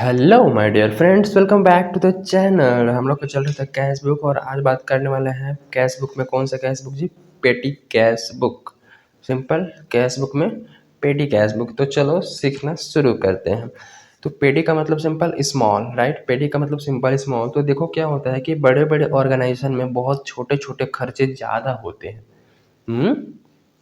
Hello my dear friends, welcome back to the channel. हम लोग को चल रहा था कैश बुक और आज बात करने वाले हैं कैश बुक में। कौन सा कैश बुक जी? Petty cash book. Simple cash book में पेटी कैश बुक। तो चलो सीखना शुरू करते हैं। तो पेटी का मतलब सिंपल स्मॉल, राइट। पेटी का मतलब सिंपल स्मॉल। तो देखो क्या होता है कि बड़े बड़े ऑर्गेनाइजेशन में बहुत छोटे छोटे खर्चे ज़्यादा होते हैं।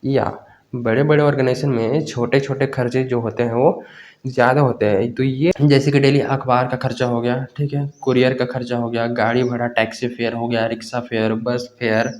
या बड़े बड़े ऑर्गेनाइजेशन में छोटे छोटे खर्चे जो होते हैं वो ज़्यादा होते हैं। तो ये जैसे कि डेली अखबार का खर्चा हो गया, ठीक है, कुरियर का खर्चा हो गया, गाड़ी भाड़ा टैक्सी फेयर हो गया, रिक्शा फेयर, बस फेयर,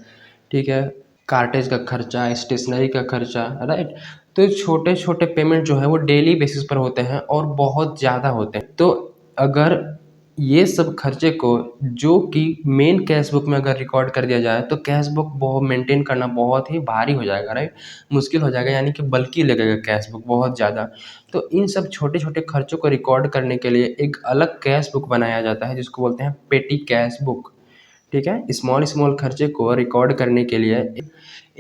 ठीक है, कार्टेज का खर्चा, स्टेशनरी का खर्चा, राइट। तो छोटे छोटे पेमेंट जो है वो डेली बेसिस पर होते हैं और बहुत ज़्यादा होते हैं। तो अगर ये सब खर्चे को जो कि मेन कैश बुक में अगर रिकॉर्ड कर दिया जाए तो कैश बुक बहुत मेंटेन करना बहुत ही भारी हो जाएगा, राइट। मुश्किल हो जाएगा, यानी कि बल्कि लगेगा कैश बुक बहुत ज़्यादा। तो इन सब छोटे छोटे खर्चों को रिकॉर्ड करने के लिए एक अलग कैश बुक बनाया जाता है जिसको बोलते हैं पेटी कैश बुक। ठीक है, स्मॉल स्मॉल खर्चे को रिकॉर्ड करने के लिए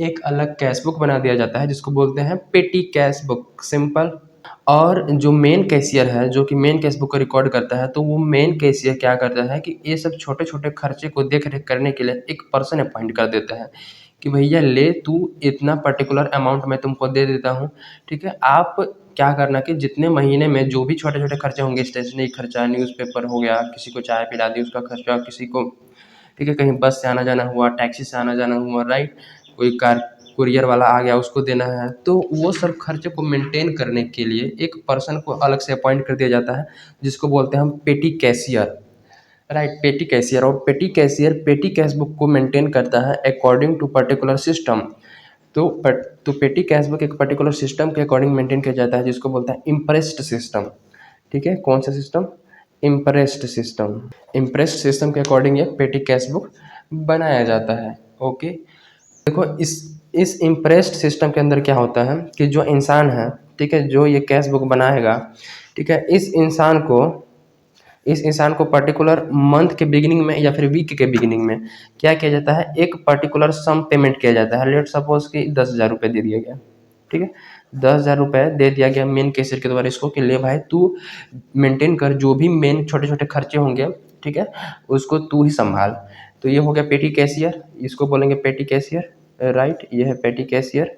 एक अलग कैश बुक बना दिया जाता है जिसको बोलते हैं पेटी कैश बुक। सिंपल। और जो मेन कैशियर है, जो कि मेन कैश बुक को रिकॉर्ड करता है, तो वो मेन कैशियर क्या करता है कि ये सब छोटे छोटे खर्चे को देख रेख करने के लिए एक पर्सन अपॉइंट कर देता है कि भैया ले तू इतना पर्टिकुलर अमाउंट मैं तुमको दे देता हूँ। ठीक है, आप क्या करना कि जितने महीने में जो भी छोटे छोटे खर्चे होंगे, स्टेशनरी खर्चा, न्यूज़पेपर हो गया, किसी को चाय पिला दी उसका खर्चा, किसी को, ठीक है, कहीं बस से आना जाना हुआ, टैक्सी से आना जाना हुआ, राइट, कोई कार कुरियर वाला आ गया उसको देना है, तो वो सब खर्चे को मेंटेन करने के लिए एक पर्सन को अलग से अपॉइंट कर दिया जाता है जिसको बोलते हैं हम पेटी कैशियर, राइट। पेटी कैशियर। और पेटी कैशियर पेटी कैश बुक को मेंटेन करता है अकॉर्डिंग टू पर्टिकुलर सिस्टम। तो पेटी कैश बुक एक पर्टिकुलर सिस्टम के अकॉर्डिंग मेंटेन किया जाता है जिसको बोलते हैं इम्प्रेस्ड सिस्टम। ठीक है, कौन सा system? Impressed system. Impressed system के अकॉर्डिंग ये पेटी कैश बुक बनाया जाता है। ओके। देखो इस इम्प्रेस्ड सिस्टम के अंदर क्या होता है कि जो इंसान है, ठीक है, जो ये कैश बुक बनाएगा, ठीक है, इस इंसान को पर्टिकुलर मंथ के बिगिनिंग में या फिर वीक के बिगिनिंग में क्या किया जाता है, एक पर्टिकुलर सम पेमेंट किया जाता है। लेट सपोज कि 10,000 रुपये दे दिया गया, ठीक है, 10,000 रुपये दे दिया गया मेन कैशियर के द्वारा इसको कि ले भाई तू मेंटेन कर, जो भी मेन छोटे छोटे खर्चे होंगे, ठीक है, उसको तू ही संभाल। तो ये हो गया पेटी कैशियर, इसको बोलेंगे पेटी कैशियर, राइट। ये है पेटी कैशियर।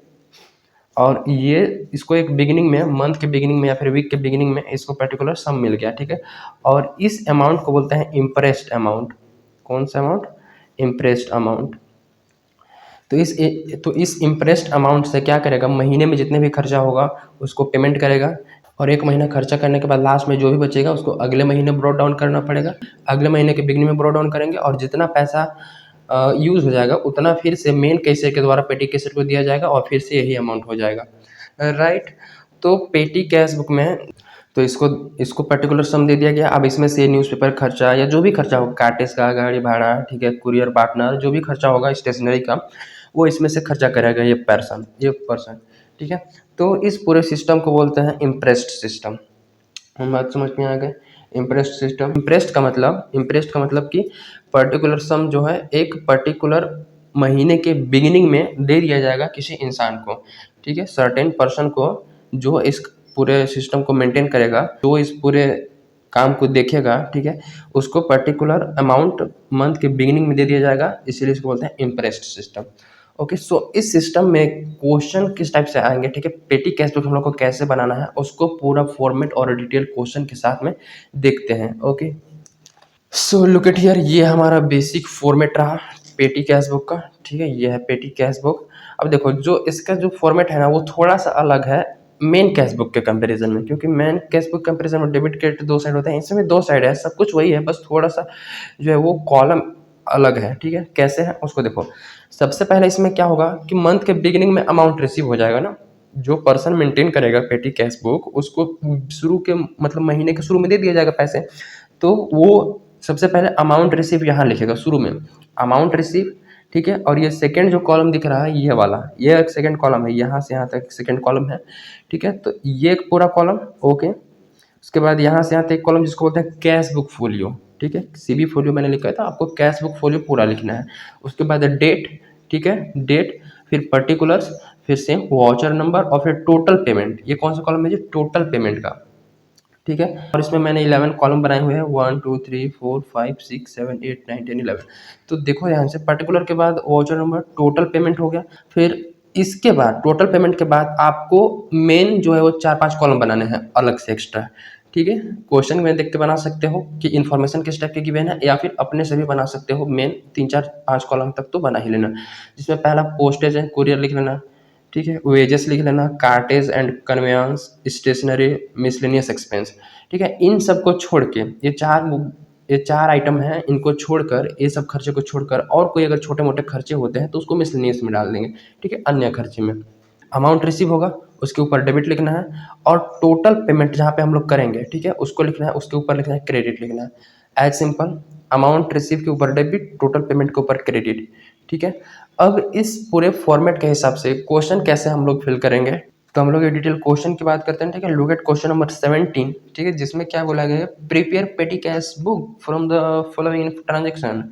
और ये इसको एक बिगिनिंग में, मंथ के बिगिनिंग में या फिर वीक के बिगिनिंग में इसको पर्टिकुलर सम मिल गया, ठीक है। और इस अमाउंट को बोलते हैं इम्प्रेस्ड अमाउंट। कौन सा अमाउंट? Impressed amount. तो इस इम्प्रेस्ड अमाउंट से क्या करेगा, महीने में जितने भी खर्चा होगा उसको पेमेंट करेगा। और एक महीना खर्चा करने के बाद लास्ट में जो भी बचेगा उसको अगले महीने ब्रॉ डाउन करना पड़ेगा। अगले महीने के बिगनिंग में ब्रॉ डाउन करेंगे और जितना पैसा यूज़ हो जाएगा उतना फिर से मेन कैशियर के द्वारा पेटी कैशियर को दिया जाएगा और फिर से यही अमाउंट हो जाएगा, राइट। तो पेटी कैश बुक में तो इसको इसको पर्टिकुलर सम दे दिया गया। अब इसमें से न्यूज़पेपर खर्चा या जो भी खर्चा होगा, कार्टेज का, गाड़ी भाड़ा, ठीक है, कुरियर पार्टनर, जो भी खर्चा होगा स्टेशनरी का, वो इसमें से खर्चा करेगा ये पर्सन, ठीक है। तो इस पूरे सिस्टम को बोलते हैं इम्प्रेस्ड सिस्टम। हम बात समझ में आ गए। इम्प्रेस्ड सिस्टम, इम्प्रेस्ड का मतलब कि पर्टिकुलर सम जो है एक पर्टिकुलर महीने के बिगिनिंग में दे दिया जाएगा किसी इंसान को, ठीक है, सर्टेन पर्सन को, जो इस पूरे सिस्टम को मेंटेन करेगा, जो इस पूरे काम को देखेगा, ठीक है, उसको पर्टिकुलर अमाउंट मंथ के बिगिनिंग में दे दिया जाएगा, इसीलिए इसको बोलते हैं इम्प्रेस्ड सिस्टम। ओके, सो इस सिस्टम में क्वेश्चन किस टाइप से आएंगे, ठीक है, पेटी कैश बुक हम लोग को कैसे बनाना है उसको पूरा फॉर्मेट और डिटेल क्वेश्चन के साथ में देखते हैं। Okay, so look at here, ये हमारा बेसिक फॉर्मेट रहा पेटी कैश बुक का, ठीक है, ये है पेटी कैश बुक। अब देखो जो इसका जो फॉर्मेट है ना वो थोड़ा सा अलग है मेन कैश बुक के कंपैरिजन में, क्योंकि मेन कैश बुक कंपैरिजन में डेबिट क्रेडिट दो साइड होते हैं, इसमें भी दो साइड है, सब कुछ वही है, बस थोड़ा सा जो है वो कॉलम अलग है, ठीक है। कैसे है उसको देखो। सबसे पहले इसमें क्या होगा कि मंथ के बिगिनिंग में अमाउंट रिसीव हो जाएगा ना, जो पर्सन मेंटेन करेगा पेटी कैश बुक उसको शुरू के मतलब महीने के शुरू में दे दिया जाएगा पैसे। तो वो सबसे पहले अमाउंट रिसीव यहाँ लिखेगा शुरू में, अमाउंट रिसीव, ठीक है। और ये सेकंड जो कॉलम दिख रहा है ये वाला, ये एक सेकंड कॉलम है, यहाँ से यहाँ तक सेकंड कॉलम है, ठीक है। तो ये एक पूरा कॉलम, ओके। उसके बाद यहाँ से यहाँ तक एक कॉलम जिसको बोलते हैं कैश बुक फोलियो, ठीक है, सीबी फोलियो मैंने लिखा था, आपको कैश बुक फोलियो पूरा लिखना है। उसके बाद डेट, ठीक है, डेट, फिर पर्टिकुलर्स, फिर से वाउचर नंबर और फिर टोटल पेमेंट। ये कौन सा कॉलम है जी? टोटल पेमेंट का, ठीक है। और इसमें मैंने 11 कॉलम बनाए हुए हैं, 1 2 3 4 5 6 7 8 9 10 11। तो देखो यहाँ से पर्टिकुलर के बाद वाउचर नंबर, टोटल पेमेंट हो गया। फिर इसके बाद टोटल पेमेंट के बाद आपको मेन जो है वो 4-5 कॉलम बनाने हैं अलग से एक्स्ट्रा। ठीक है, क्वेश्चन में देख के बना सकते हो कि इन्फॉर्मेशन किस टाइप की गिवन है, या फिर अपने से भी बना सकते हो। मेन 3 4 5 कॉलम तक तो बना ही लेना, जिसमें पहला पोस्टेज है, कुरियर लिख लेना। ठीक है, वेजेस लिख लेना, cartage and conveyance, stationery, miscellaneous expense. ठीक है, इन सब को छोड़ के ये चार आइटम हैं, इनको छोड़कर, ये सब खर्चे को छोड़कर और कोई अगर छोटे मोटे खर्चे होते हैं तो उसको मिसलेनियस में डाल देंगे। ठीक है, अन्य खर्चे में अमाउंट रिसीव होगा, उसके ऊपर डेबिट लिखना है, और टोटल पेमेंट जहाँ पे हम लोग करेंगे, ठीक है, उसको लिखना है, उसके ऊपर लिखना है क्रेडिट लिखना है। एज सिंपल, अमाउंट रिसीव के ऊपर डेबिट, टोटल पेमेंट के ऊपर क्रेडिट। ठीक है, अब इस पूरे फॉर्मेट के हिसाब से क्वेश्चन कैसे हम लोग फिल करेंगे, तो हम लोग ये डिटेल क्वेश्चन की बात करते हैं। ठीक है, लुक एट क्वेश्चन नंबर 17। ठीक है, जिसमें क्या बोला गया है, प्रिपेयर पेटी cash book from the following transaction,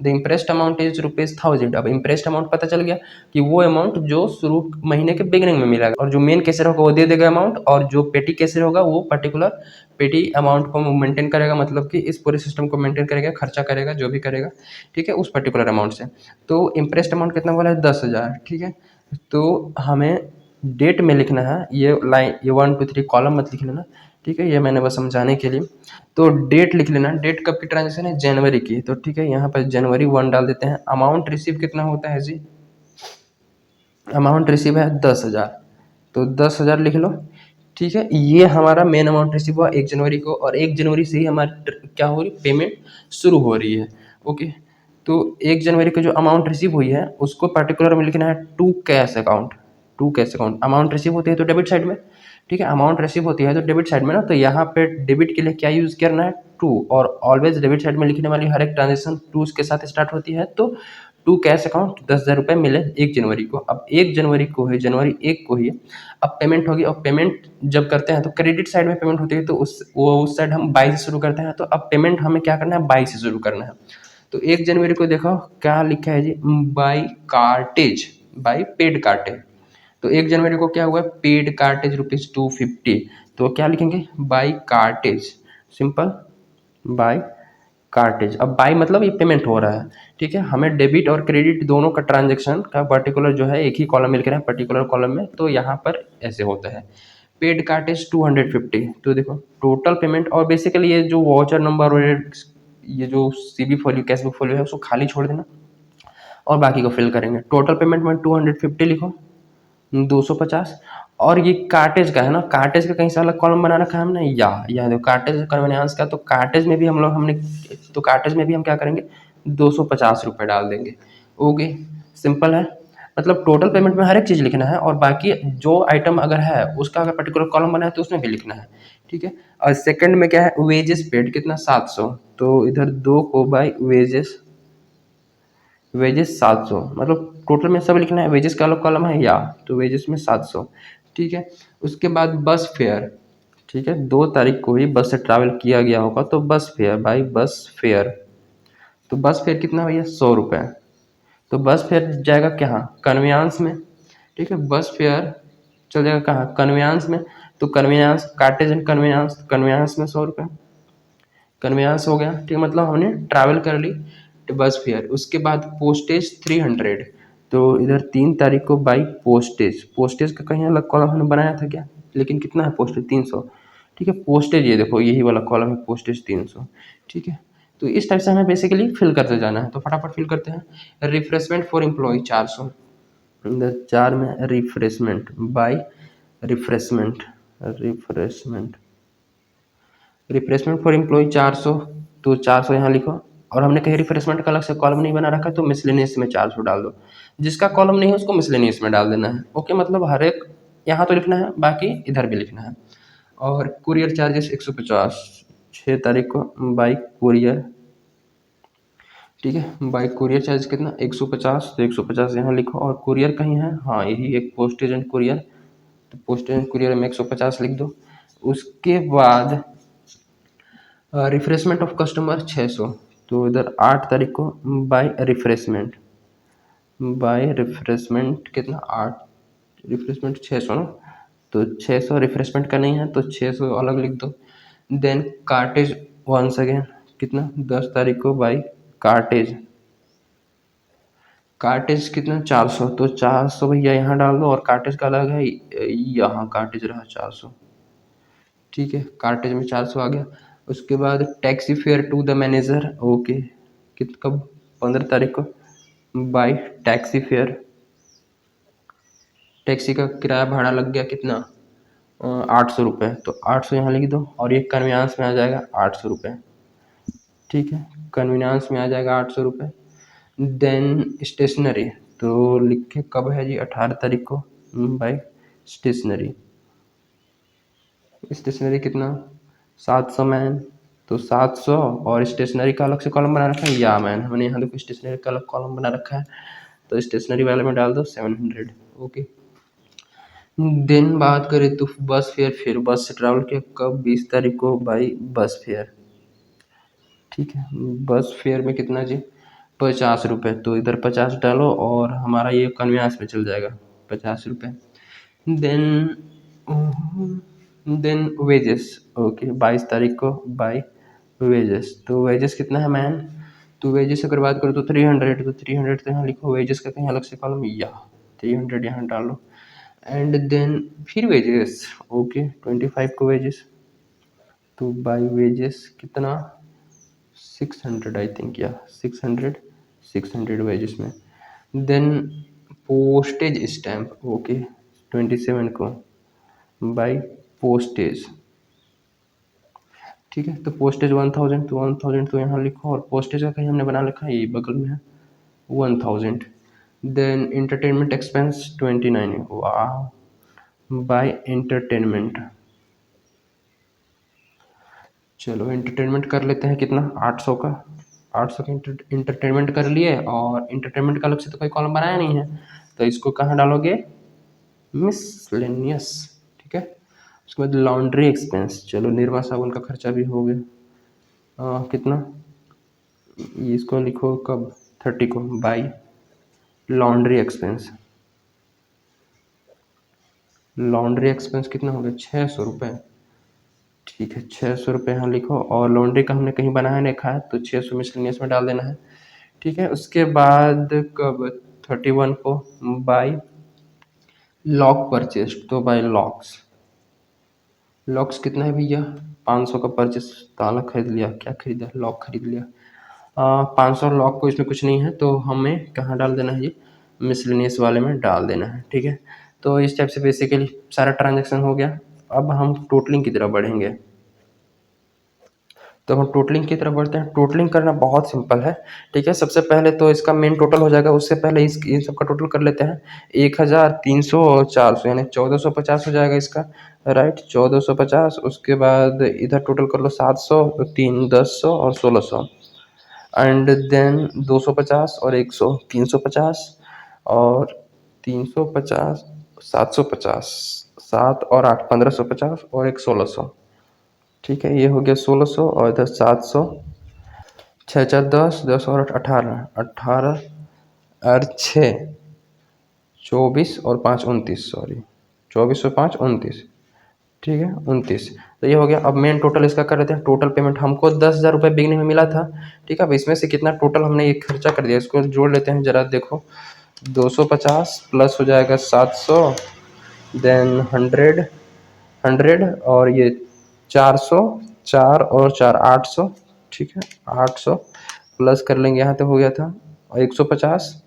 the impressed amount is ₹1000। अब इम्प्रेस्ड अमाउंट पता चल गया कि वो अमाउंट जो शुरू महीने के बिगिनिंग में मिलेगा, और जो मेन कैशियर होगा वो दे देगा अमाउंट, और जो पेटी कैशियर होगा वो पर्टिकुलर पेटी अमाउंट को मेंटेन करेगा, मतलब कि इस पूरे सिस्टम को मेंटेन करेगा, खर्चा करेगा, जो भी करेगा। ठीक है, उस पर्टिकुलर अमाउंट से। तो इम्प्रेस्ड अमाउंट कितना बोला है, 10,000। ठीक है, तो हमें डेट में लिखना है, ये लाइन, ये 1 2 3 कॉलम मत लिख लेना। ठीक है, ये मैंने बस समझाने के लिए। तो डेट लिख लेना, डेट कब की ट्रांजेक्शन है, जनवरी की। तो ठीक है, यहाँ पर जनवरी 1 डाल देते हैं। अमाउंट रिसीव कितना होता है जी, अमाउंट रिसीव है 10,000, तो 10,000 लिख लो। ठीक है, ये हमारा मेन अमाउंट रिसीव हुआ 1 जनवरी को, और 1 जनवरी से ही हमारी क्या हो रही, पेमेंट शुरू हो रही है। ओके, तो 1 जनवरी को जो अमाउंट रिसीव हुई है उसको पर्टिकुलर में लिखना है to cash account. To cash account, amount receive होती है तो डेबिट साइड में। ठीक है, अमाउंट रिसीव होती है तो डेबिट साइड में ना, तो यहाँ पे डेबिट के लिए क्या यूज करना है, टू। और ऑलवेज डेबिट साइड में लिखने वाली हर एक ट्रांजेक्शन टू के साथ स्टार्ट होती है। तो टू कैश अकाउंट 10,000 रुपये मिले 1 जनवरी को। अब 1 जनवरी को है, जनवरी 1 को ही अब पेमेंट होगी। और पेमेंट जब करते हैं तो क्रेडिट साइड में पेमेंट होती है, तो उस साइड हम 22 से शुरू करते हैं। तो अब पेमेंट हमें क्या करना है, 22 से शुरू करना है। तो 1 जनवरी को देखो क्या लिखा है जी, by cartage, by paid cartage. तो 1 जनवरी को क्या हुआ, पेड कार्टेज ₹250। तो क्या लिखेंगे, by cartage, simple, by cartage. अब बाई मतलब ये पेमेंट हो रहा है। ठीक है, हमें डेबिट और क्रेडिट दोनों का ट्रांजेक्शन का पर्टिकुलर जो है एक ही कॉलम मिल कर है पर्टिकुलर कॉलम में, तो यहाँ पर ऐसे होता है। Paid cartage 250। तो देखो टोटल पेमेंट, और बेसिकली ये जो वाउचर नंबर और ये जो सीबी फोलियो, कैशबुक फोलियो है, उसको खाली छोड़ देना और बाकी को फिल करेंगे। टोटल पेमेंट में 250 लिखो, 250। और ये कार्टेज का है ना, कार्टेज का कहीं से अलग कॉलम बना रखा है हमने, या देखो कार्टेज कन्वेनियंस का, तो कार्टेज में भी हम लोग हमने तो कार्टेज में भी हम क्या करेंगे, 250 रुपये डाल देंगे। ओके, सिंपल है। मतलब टोटल पेमेंट में हर एक चीज़ लिखना है, और बाकी जो आइटम अगर है उसका अगर पर्टिकुलर कॉलम बना है तो उसमें भी लिखना है। ठीक है, और सेकंड में क्या है, वेजेस पेड कितना, 700। तो इधर 2 को बाई वेजेस, वेजेस 700, मतलब टोटल में सब लिखना है। वेजेस का अलग कॉलम है, या तो वेजेस में 700। ठीक है, उसके बाद बस फेयर। ठीक है, 2 तारीख को ही बस से ट्रैवल किया गया होगा, तो बस फेयर, भाई बस फेयर। तो बस फेयर कितना भैया, 100 रुपये। तो बस फेयर जाएगा कहाँ, कन्वेंस में। ठीक है, बस फेयर चल जाएगा कहाँ, कन्वेंस में। तो conveyance, cartage and conveyance, conveyance में 100 रुपये, कन्वेंस हो गया। ठीक है, मतलब हमने ट्रैवल कर ली, तो बस फेयर। उसके बाद पोस्टेज 300। तो इधर 3 तारीख को बाई पोस्टेज, पोस्टेज का कहीं अलग कॉलम हमने बनाया था क्या, लेकिन कितना है पोस्टेज, 300। ठीक है, पोस्टेज ये देखो यही वाला कॉलम है, पोस्टेज 300। ठीक है, तो इस टाइप से हमें बेसिकली फिल करते जाना है। तो फटाफट फिल करते हैं। रिफ्रेशमेंट फॉर एम्प्लॉय 400, इधर 4 में refreshment, by refreshment, refreshment, refreshment for employ 400। तो 400 यहाँ लिखो, और हमने कहीं रिफ्रेशमेंट का अलग से कॉलम नहीं बना रखा, तो मिसलेनियस में 400 डाल दो। जिसका कॉलम नहीं है उसको मिसलेनियस में डाल देना है। ओके, मतलब हर एक यहाँ तो लिखना है, बाकी इधर भी लिखना है। और कुरियर चार्जेस 150, 6 तारीख को बाई कुरियर। ठीक है, बाई कुरियर चार्ज कितना, 150। तो 150 यहाँ लिखो, और कुरियर कहीं है, हाँ यही एक, पोस्टेज एंड कुरियर। तो पोस्टेज एंड कुरियर में 150 लिख दो। उसके बाद रिफ्रेशमेंट ऑफ कस्टमर 600। तो इधर 8 तारीख को बाय रिफ्रेशमेंट, बाय रिफ्रेशमेंट कितना, 8, रिफ्रेशमेंट 600 ना। तो 600 रिफ्रेशमेंट का नहीं है, तो 600 अलग लिख दो। देन कार्टेज वंस अगेन कितना 10 तारीख को बाई कार्टेज। कार्टेज कितना 400, तो 400 भैया यहाँ डाल दो और कार्टेज का अलग है, यहाँ कार्टेज रहा 400। ठीक है, कार्टेज में 400 आ गया। उसके बाद taxi fare to the manager, okay कित कब 15 तारीख को बाई टैक्सी फेयर। टैक्सी का किराया भाड़ा लग गया कितना 800 रुपये, तो 800 यहाँ लिख दो और ये कन्वीनांस में आ जाएगा 800 रुपये। ठीक है, कन्वीनांस में आ जाएगा 800 रुपये। देन स्टेशनरी तो लिखे कब है जी 18 तारीख को बाई स्टेशनरी। स्टेशनरी कितना 700 मैन, तो 700 और स्टेशनरी का अलग से कॉलम बना रखा है या मैन, हमने यहाँ देखो स्टेशनरी का अलग कॉलम बना रखा है, तो स्टेशनरी वाले में डाल दो 700। ओके, दिन बात करें तो बस फेयर, फिर बस से ट्रैवल किया कब 20 तारीख को बाई बस फेयर। ठीक है, बस फेयर में कितना जी 50 रुपये, तो इधर 50 डालो और हमारा ये कन्वीनांस में चल जाएगा 50 रुपये। देन वेजेस, ओके 22 तारीख को बाई वेजेस, तो वेजेस कितना है मैन, तो वेजेस अगर बात करो तो 300, तो 300 तो यहाँ लिखो, वेजेस का कहीं अलग से कॉलम या 300 यहाँ डालो। एंड देन फिर वेजेस, ओके 25 को वेजेस, तो बाई वेजेस कितना 600 आई थिंक, या 600 वेजेस में। देन पोस्टेज स्टैम्प, ओके 27 को बाई पोस्टेज। ठीक है, तो पोस्टेज 1000, तो 1000 तो यहाँ लिखो और पोस्टेज का कहीं हमने बना रखा है, ये बगल में है 1000। देन इंटरटेनमेंट एक्सपेंस 29, वाह बाय एंटरटेनमेंट। चलो एंटरटेनमेंट कर लेते हैं कितना 800 का, 800 का इंटरटेनमेंट कर लिए, और इंटरटेनमेंट का अलग से तो कोई कॉलम बनाया नहीं है, तो इसको कहाँ डालोगे मिसलेनियस। ठीक है, उसके बाद लॉन्ड्री एक्सपेंस, चलो निरमा साबुन का खर्चा भी हो गया कितना, इसको लिखो कब 30 को by laundry expense. Laundry expense कितना हो गया 600 रुपये। ठीक है, 600 रुपये यहाँ लिखो, और लॉन्ड्री का हमने कहीं बनाया नहीं रखा है, तो 600 मिसलेनियस में डाल देना है। ठीक है, उसके बाद कब 31 को बाई लॉक परचेज, तो बाई लॉक्स। लॉक्स कितना है भैया 500 का परचेस, ताला खरीद लिया, क्या खरीदा लॉक खरीद लिया 500 लॉक को, इसमें कुछ नहीं है, तो हमें कहाँ डाल देना है ये मिसलेनियस वाले में डाल देना है। ठीक है, तो इस टाइप से बेसिकली सारा ट्रांजैक्शन हो गया। अब हम टोटलिंग की तरफ बढ़ेंगे, तो हम टोटलिंग की तरफ बढ़ते हैं। टोटलिंग करना बहुत सिंपल है। ठीक है, सबसे पहले तो इसका मेन टोटल हो जाएगा, उससे पहले इन सब का टोटल कर लेते हैं। 1300 और 400 यानी 1450 हो जाएगा इसका, राइट 1450। उसके बाद इधर टोटल कर लो 700, 3 1100 और 1600, एंड देन 250 और 100 350 और 350 750, 7 और 8 1550 और एक 1600। ठीक है, ये हो गया 1600 और इधर 700, 6 4 10, 10 और 8 18, 18 और 6 24 और 5 29, सॉरी 24 और 5 29। ठीक है 29, तो ये हो गया। अब मेन टोटल इसका कर लेते हैं। टोटल पेमेंट हमको 10,000 रुपये बिगने में मिला था। ठीक है, अब इसमें से कितना टोटल हमने ये खर्चा कर दिया, इसको जोड़ लेते हैं जरा, देखो 250 प्लस हो जाएगा 700, देन 100 और ये 400, 4 और 4 800। ठीक है, 800 प्लस कर लेंगे, यहाँ तक हो गया था, और 150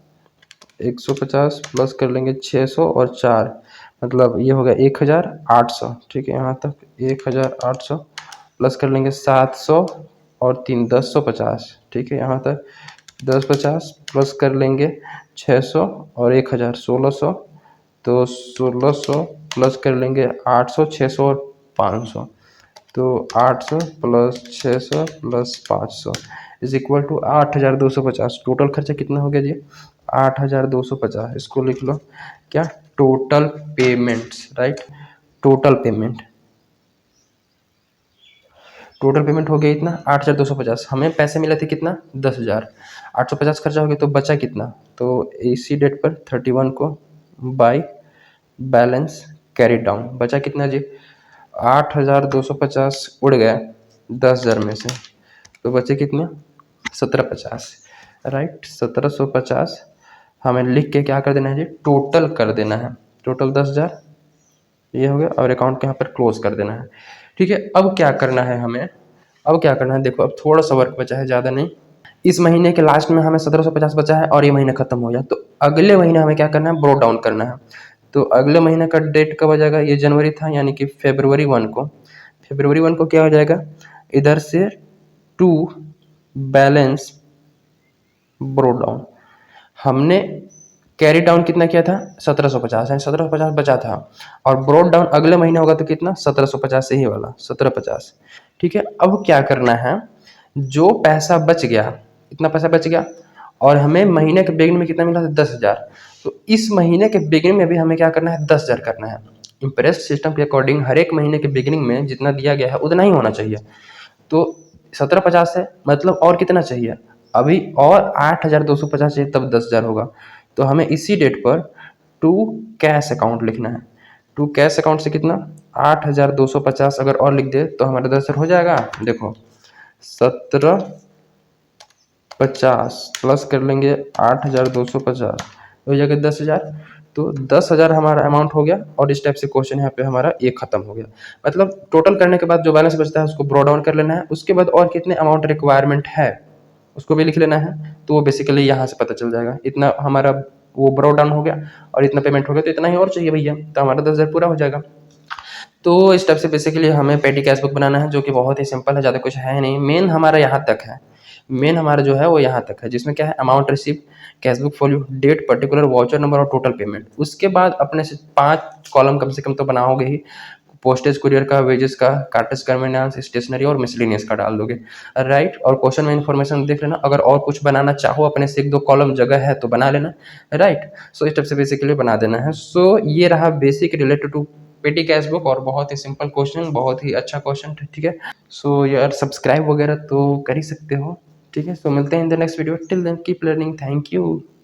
प्लस कर लेंगे 600 और 4, मतलब ये हो गया 1800। ठीक है, यहाँ तक 1800 प्लस कर लेंगे 700 और 3 1050। ठीक है, यहाँ तक 1050 प्लस कर लेंगे 600 और 1000 1600, तो 1600 प्लस कर लेंगे 800 600 और 500, तो 800 plus 600 plus 500 is equal to 8250। Total खर्चा कितना हो गया जी 8250। इसको लिख लो क्या total payments, right total payment. Total payment हो गया इतना 8250। हमें पैसे मिले थे कितना 10,000, 850 खर्चा हो गया, तो बचा कितना, तो इसी डेट पर 31 को बाई बैलेंस कैरी डाउन बचा कितना जी 8,250 उड़ गया 10,000 में से, तो बचे कितने? 1750, राइट। 1750 हमें लिख के क्या कर देना है जी? टोटल कर देना है। टोटल 10,000 ये हो गया, और अकाउंट के यहाँ पर क्लोज कर देना है। ठीक है, अब क्या करना है हमें? अब क्या करना है, देखो अब थोड़ा सा वर्क बचा है, ज़्यादा नहीं। इस महीने के लास्ट में हमें 1750 बचा है और ये महीना खत्म हो गया, तो अगले महीने हमें क्या करना है? ब्रो डाउन करना है। तो अगले महीने का डेट कब आ जाएगा? ये जनवरी था, यानी कि February 1 को। February 1 को क्या हो जाएगा? इधर से टू बैलेंस ब्रो डाउन, हमने कैरी डाउन कितना किया था? 1750, यानी 1750 बचा था, और ब्रोड डाउन अगले महीने होगा तो कितना? 1750 से ही वाला 1750। ठीक है, अब क्या करना है? जो पैसा बच गया, इतना पैसा बच गया, और हमें महीने के बिगिनिंग में कितना मिला था? 10,000। तो इस महीने के बिगिनिंग में भी हमें क्या करना है? 10,000 करना है। इम्प्रेस सिस्टम के अकॉर्डिंग हर एक महीने के बिगिनिंग में जितना दिया गया है उतना ही होना चाहिए। तो 1750 है, मतलब और कितना चाहिए? अभी और 8,250 चाहिए, तब 10,000 होगा। तो हमें इसी डेट पर टू कैश अकाउंट लिखना है। टू कैश अकाउंट से कितना? 8,250 अगर और लिख दे तो हमारा 10,000 हो जाएगा। देखो 1750 प्लस कर लेंगे 8,250, हो जाएगा 10,000। तो 10,000 हमारा अमाउंट हो गया, और इस टाइप से क्वेश्चन यहाँ पे हमारा ये खत्म हो गया। मतलब टोटल करने के बाद जो बैलेंस बचता है उसको ब्रो डाउन कर लेना है, उसके बाद और कितने अमाउंट रिक्वायरमेंट है उसको भी लिख लेना है। तो वो बेसिकली यहाँ से पता चल जाएगा, इतना हमारा वो ब्रो डाउन हो गया और इतना पेमेंट हो गया, तो इतना ही और चाहिए भैया, तो हमारा 10,000 पूरा हो जाएगा। तो इस टाइप से बेसिकली हमें पेटी कैश बुक बनाना है, जो कि बहुत ही सिंपल है, ज़्यादा कुछ है नहीं। मेन हमारा यहाँ तक है, मेन हमारा जो है वो यहाँ तक है, जिसमें क्या है? Amount receive, cash book folio, date, particular, voucher number और टोटल पेमेंट। उसके बाद अपने से 5 कॉलम कम से कम तो बनाओगे ही। पोस्टेज, कुरियर का, वेजेस का, कार्टेज, कन्वीनियंस, स्टेशनरी और मिसलेनियस का डाल दोगे, राइट। और क्वेश्चन में इन्फॉर्मेशन देख लेना, अगर और कुछ बनाना चाहो अपने से 1-2 कॉलम जगह है तो बना लेना, राइट। सो इस टाइप से बेसिकली बना देना है। सो ये रहा basic related to petty cash book, और बहुत ही सिंपल क्वेश्चन, बहुत ही अच्छा क्वेश्चन, ठीक है। सो यार सब्सक्राइब वगैरह तो कर ही सकते हो, ठीक है। सो मिलते हैं in the next video, till then keep learning, thank you.